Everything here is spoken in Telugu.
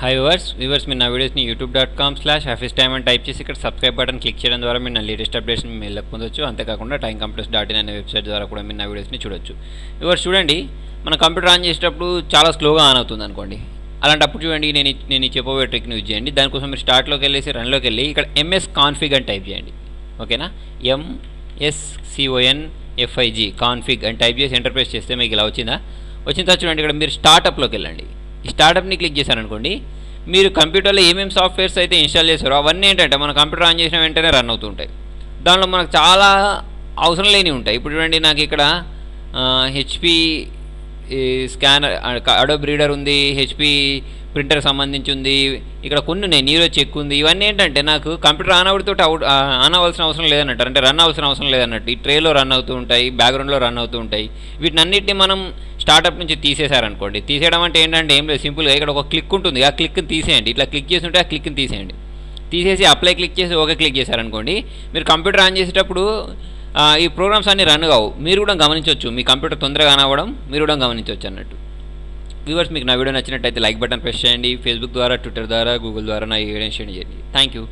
హాయ్ వ్యూవర్స్ మీరు నా వీడియోస్ని youtube.com/officetime అని టైప్ చేసి ఇక్కడ సబ్స్క్రైబ్ బటన్ క్లిక్ చేయడం ద్వారా మీరు నా లేటెస్ట్ అప్డేట్స్ని మీ మెయిల్లోకి పొందొచ్చు. అంతేకాకుండా timecomputers.in అనే వెబ్సైట్ ద్వారా కూడా మీరు నా వీడియోస్ని చూడొచ్చు. వ్యూవర్స్ చూడండి, మన కంప్యూటర్ ఆన్ చేసేటప్పుడు చాలా స్లోగా ఆన్ అవుతుంది అనుకోండి. అలాంటప్పుడు చూడండి, నేను చెప్పబోయే ట్రిక్ని యూజ్ చేయండి. దానికోసం మీరు స్టార్ట్లోకి వెళ్ళేసి రన్లోకి వెళ్ళి ఇక్కడ msconfig అని టైప్ చేయండి. ఓకేనా, MSCONFIG కాన్ఫిగ్ అని టైప్ చేసి ఎంటర్ ప్రెస్ చేస్తే మీకు ఇలా వచ్చిందా? వచ్చిన తర్వాత చూడండి, ఇక్కడ మీరు స్టార్టప్లోకి వెళ్ళండి. ఈ స్టార్టప్ని క్లిక్ చేశారనుకోండి, మీరు కంప్యూటర్లో ఏమేమి సాఫ్ట్వేర్స్ అయితే ఇన్స్టాల్ చేశారో అవన్నీ ఏంటంటే మన కంప్యూటర్ ఆన్ చేసిన వెంటనే రన్ అవుతుంటాయి. దానిలో మనకు చాలా అవసరం లేనివి ఉంటాయి. ఇప్పుడు చూడండి, నాకు ఇక్కడ హెచ్పి స్కానర్, అడోబ్ రీడర్ ఉంది, హెచ్పి ప్రింటర్ సంబంధించి ఉంది, ఇక్కడ కొన్ని ఉన్నాయి, నీరో చెక్ ఉంది. ఇవన్నీ ఏంటంటే నాకు కంప్యూటర్ ఆన్ అవుడితో ఆన్ అవ్వాల్సిన అవసరం లేదన్నట్టు, అంటే రన్ అవ్వాల్సిన అవసరం లేదన్నట్టు. ఈ ట్రేలో రన్ అవుతూ ఉంటాయి, బ్యాక్గ్రౌండ్లో రన్ అవుతూ ఉంటాయి. వీటినన్నింటినీ మనం స్టార్టప్ నుంచి తీసేశారనుకోండి. తీసేయడం అంటే ఏంటంటే ఏం లేదు, సింపుల్గా ఇక్కడ ఒక క్లిక్ ఉంటుంది, ఆ క్లిక్ని తీసేయండి. ఇట్లా క్లిక్ చేసి ఉంటే ఆ క్లిక్ని తీసేయండి. తీసేసి అప్లై క్లిక్ చేసి ఓకే క్లిక్ చేశారనుకోండి, మీరు కంప్యూటర్ ఆన్ చేసేటప్పుడు ఈ ప్రోగ్రామ్స్ అన్నీ రన్ కావు. మీరు కూడా గమనించవచ్చు, మీ కంప్యూటర్ తొందరగా ఆన్ అవ్వడం మీరు కూడా గమనించవచ్చు అన్నట్టు. వ్యూవర్స్, మీకు నా వీడియో నచ్చినట్టయితే లైక్ బటన్ ప్రెస్ చేయండి. ఫేస్బుక్ ద్వారా, ట్విట్టర్ ద్వారా, గూగుల్ ద్వారా నా వీడియోని షేర్ చేయండి. Thank you.